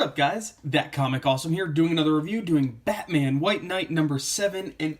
up, guys? That Comic Awesome here, doing another review, doing Batman White Knight number 7, and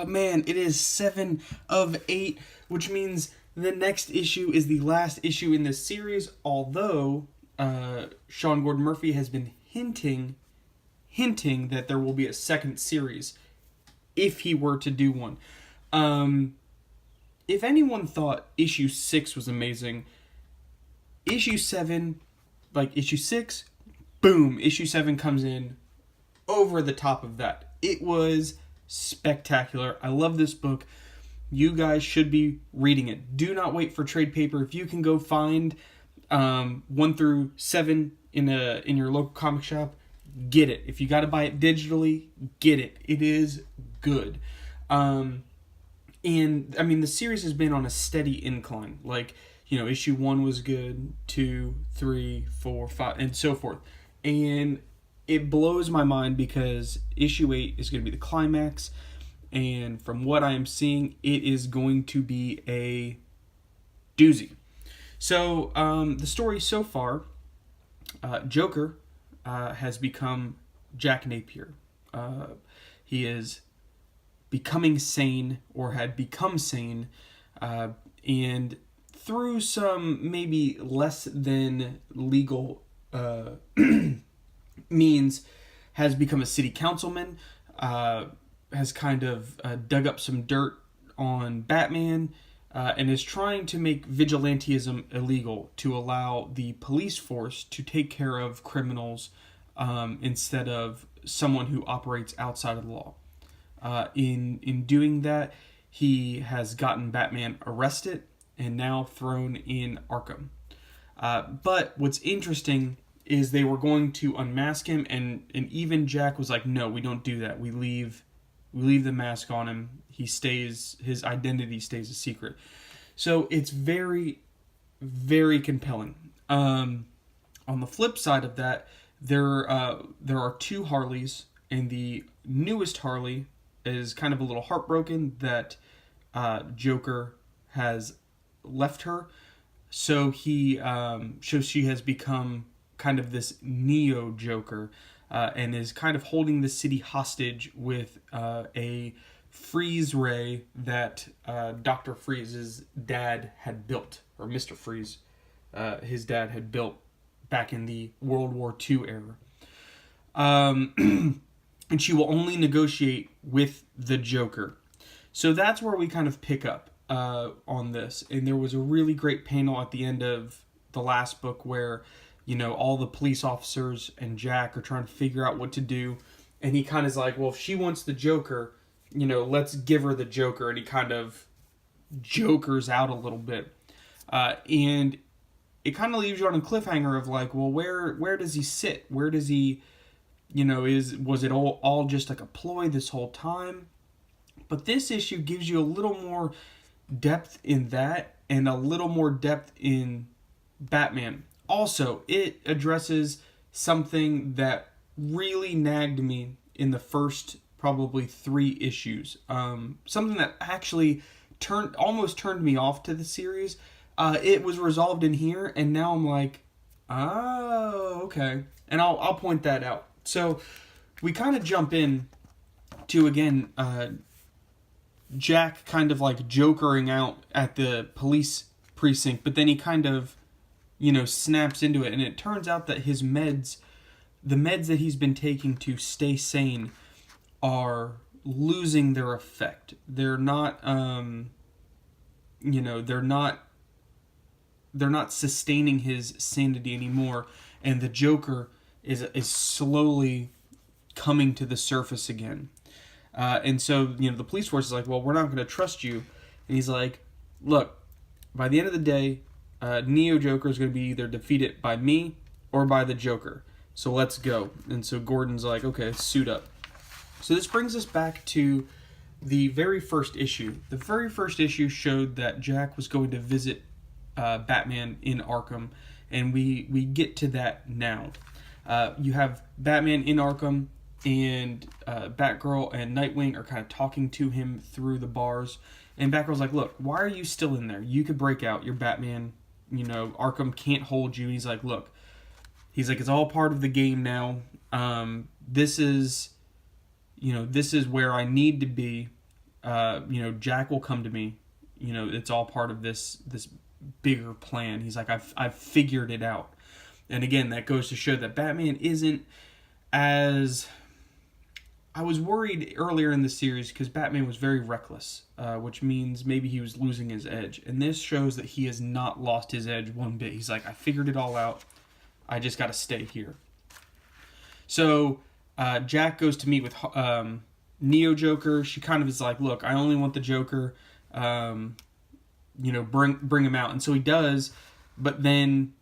man, it is 7 of 8, which means the next issue is the last issue in this series, although Sean Gordon Murphy has been hinting that there will be a second series, if he were to do one. If anyone thought issue 6 was amazing, issue 7... issue 6, boom, issue 7 comes in over the top of that. It was spectacular. I love this book. You guys should be reading it. Do not wait for trade paper. If you can go find 1 through 7 in your local comic shop, get it. If you got to buy it digitally, get it. It is good. And, I mean, the series has been on a steady incline. Issue 1 was good, 2, 3, 4, 5, and so forth. And it blows my mind because issue 8 is going to be the climax. And from what I am seeing, it is going to be a doozy. So, the story so far, Joker has become Jack Napier. He is becoming sane, or had become sane, and through some maybe less than legal means, has become a city councilman, has kind of dug up some dirt on Batman, and is trying to make vigilantism illegal to allow the police force to take care of criminals instead of someone who operates outside of the law. In doing that, he has gotten Batman arrested and now thrown in Arkham. But what's interesting is they were going to unmask him, and even Jack was like, no, we don't do that. We leave the mask on him. His identity stays a secret. So it's very, very compelling. On the flip side of that, there are 2 Harleys, and the newest Harley is kind of a little heartbroken that Joker has left her, so she has become kind of this neo Joker, and is kind of holding the city hostage with a freeze ray that Dr. Freeze's dad had built, or Mr. Freeze, his dad had built back in the World War II era. And she will only negotiate with the Joker. So that's where we kind of pick up on this. And there was a really great panel at the end of the last book where, all the police officers and Jack are trying to figure out what to do. And he kind of is like, well, if she wants the Joker, let's give her the Joker. And he kind of jokers out a little bit. And it kind of leaves you on a cliffhanger of like, well, where does he sit? Where does he, was it all just like a ploy this whole time? But this issue gives you a little more depth in that, and a little more depth in Batman. Also, it addresses something that really nagged me in the first probably 3 issues. Something that actually almost turned me off to the series. It was resolved in here, and now I'm like, oh, okay. And I'll point that out. So we kind of jump in to, again, Jack kind of like jokering out at the police precinct, but then he kind of, snaps into it, and it turns out that the meds that he's been taking to stay sane are losing their effect. They're not, they're not sustaining his sanity anymore, and the Joker is slowly coming to the surface again. And so, the police force is like, well, we're not going to trust you. And he's like, look, by the end of the day, Neo Joker is going to be either defeated by me or by the Joker. So let's go. And so Gordon's like, okay, suit up. So this brings us back to the very first issue. The very first issue showed that Jack was going to visit Batman in Arkham, and we get to that now. You have Batman in Arkham, and Batgirl and Nightwing are kind of talking to him through the bars. And Batgirl's like, look, why are you still in there? You could break out. You're Batman. Arkham can't hold you. And he's like, look, He's like, it's all part of the game now. This is, this is where I need to be. Jack will come to me. It's all part of this bigger plan. He's like, I've figured it out. And again, that goes to show that Batman isn't as... I was worried earlier in the series because Batman was very reckless, which means maybe he was losing his edge. And this shows that he has not lost his edge one bit. He's like, I figured it all out. I just got to stay here. So Jack goes to meet with Neo Joker. She kind of is like, look, I only want the Joker. Bring him out. And so he does, but then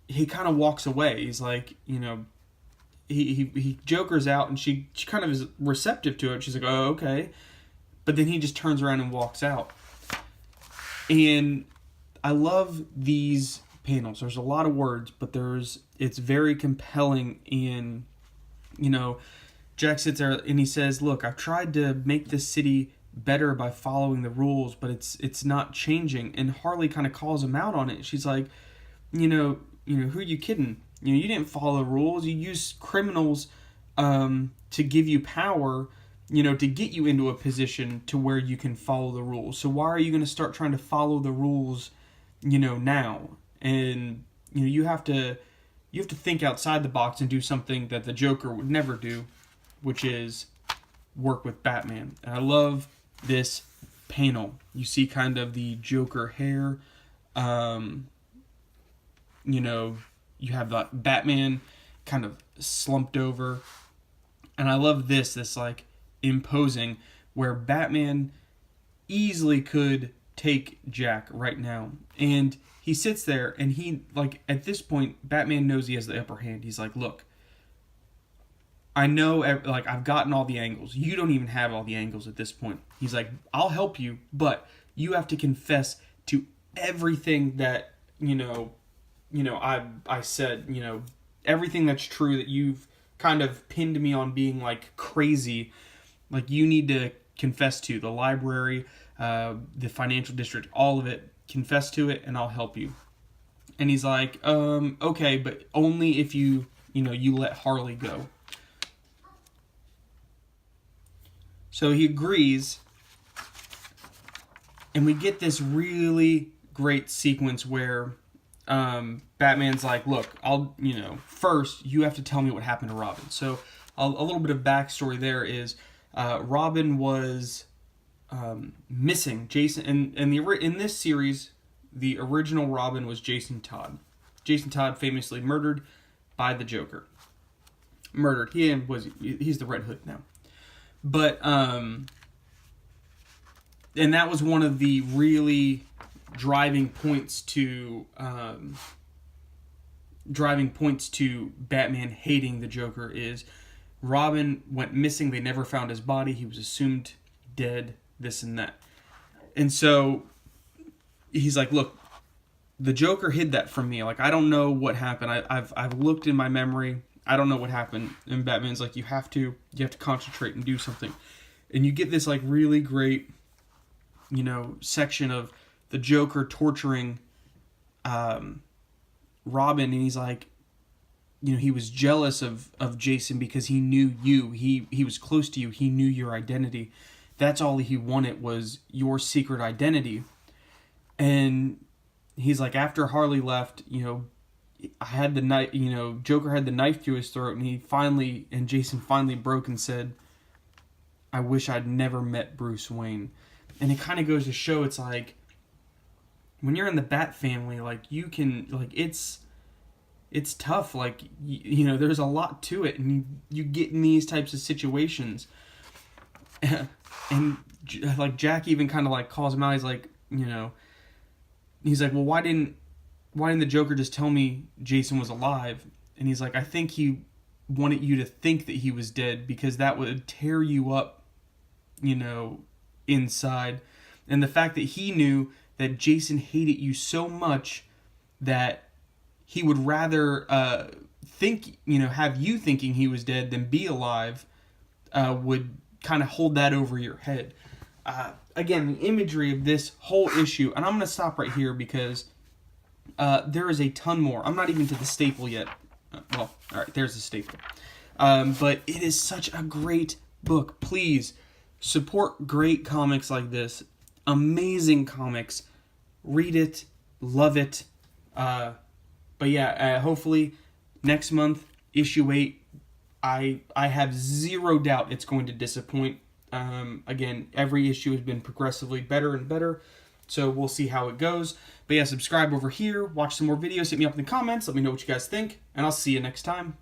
he kind of walks away. He's like, he Jokers out, and she kind of is receptive to it. She's like, oh, okay. But then he just turns around and walks out. And I love these panels. There's a lot of words, but it's very compelling. In, Jack sits there and he says, look, I've tried to make this city better by following the rules, but it's not changing. And Harley kind of calls him out on it. She's like, who are you kidding? You didn't follow the rules. You used criminals to give you power, to get you into a position to where you can follow the rules. So why are you going to start trying to follow the rules, now? And you have to think outside the box and do something that the Joker would never do, which is work with Batman. And I love this panel. You see kind of the Joker hair. You have the Batman kind of slumped over. And I love this like imposing, where Batman easily could take Jack right now. And he sits there and he, like, at this point, Batman knows he has the upper hand. He's like, look, I know, like, I've gotten all the angles. You don't even have all the angles at this point. He's like, I'll help you, but you have to confess to everything that, I said, everything that's true that you've kind of pinned me on being, like, crazy. Like, you need to confess to the library, the financial district, all of it. Confess to it and I'll help you. And he's like, okay, but only if you let Harley go. So he agrees, and we get this really great sequence where Batman's like, look, first you have to tell me what happened to Robin. So a little bit of backstory there is Robin was missing. Jason, in this series, the original Robin was Jason Todd. Jason Todd famously murdered by the Joker. Murdered. He's the Red Hood now. But and that was one of the really driving points to Batman hating the Joker is Robin went missing. They never found his body. He was assumed dead, this and that. And so he's like, look, the Joker hid that from me. Like, I don't know what happened. I've looked in my memory. I don't know what happened. And Batman's like, you have to concentrate and do something. And you get this like really great, section of the Joker torturing Robin, and he's like, he was jealous of Jason because he knew you. He was close to you. He knew your identity. That's all he wanted was your secret identity. And he's like, after Harley left, I had the knife, Joker had the knife to his throat, and Jason finally broke and said, I wish I'd never met Bruce Wayne. And it kind of goes to show, it's like, when you're in the Bat family, like, you can, like, it's tough, like, there's a lot to it, and you get in these types of situations. And, like, Jack even kind of, like, calls him out, he's like, he's like, well, why didn't the Joker just tell me Jason was alive? And he's like, I think he wanted you to think that he was dead because that would tear you up, inside. And the fact that he knew that Jason hated you so much that he would rather have you thinking he was dead than be alive, would kind of hold that over your head. Again, the imagery of this whole issue, and I'm going to stop right here because There is a ton more. I'm not even to the staple yet. Well, all right, there's the staple. But it is such a great book. Please support great comics like this. Amazing comics. Read it. Love it. But yeah, hopefully next month, issue 8, I have zero doubt it's going to disappoint. Again, every issue has been progressively better and better, so we'll see how it goes. But yeah, subscribe over here, watch some more videos, hit me up in the comments, let me know what you guys think, and I'll see you next time.